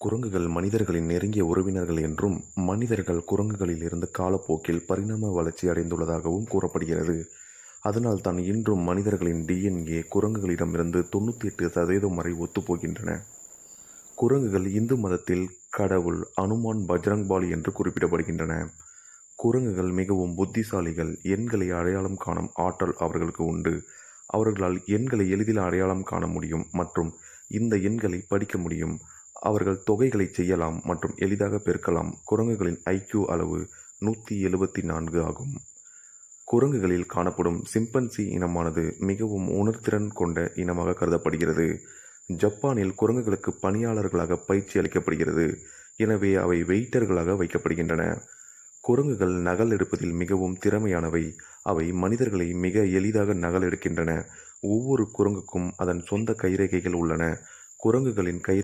குரங்குகள் மனிதர்களின் நெருங்கிய உறவினர்கள் என்றும், மனிதர்கள் குரங்குகளில் இருந்து காலப்போக்கில் பரிணாம வளர்ச்சி அடைந்துள்ளதாகவும் கூறப்படுகிறது. அதனால்தான் இன்றும் மனிதர்களின் DNA குரங்குகளிடமிருந்து 98% வரை ஒத்துப்போகின்றன. குரங்குகள் இந்து மதத்தில் கடவுள் அனுமான் பஜ்ரங்பாலி என்று குறிப்பிடப்படுகின்றன. குரங்குகள் மிகவும் புத்திசாலிகள். எண்களை அடையாளம் காணும் ஆற்றல் அவர்களுக்கு உண்டு. அவர்களால் எண்களை எளிதில் அடையாளம் காண முடியும் மற்றும் இந்த எண்களை படிக்க முடியும். அவர்கள் தொகைகளை செய்யலாம் மற்றும் எளிதாக பெருக்கலாம். குரங்குகளின் IQ அளவு 174 ஆகும். குரங்குகளில் காணப்படும் சிம்பன்சி இனமானது மிகவும் உணர்திறன் கொண்ட இனமாக கருதப்படுகிறது. ஜப்பானில் குரங்குகளுக்கு பணியாளர்களாக பயிற்சி அளிக்கப்படுகிறது. எனவே அவை வெயிட்டர்களாக வைக்கப்படுகின்றன. குரங்குகள் நகல் எடுப்பதில் மிகவும் திறமையானவை. அவை மனிதர்களை மிக எளிதாக நகல் எடுக்கின்றன. ஒவ்வொரு குரங்குக்கும் அதன் சொந்த கைரேகைகள் உள்ளன. குரங்குகளின் கை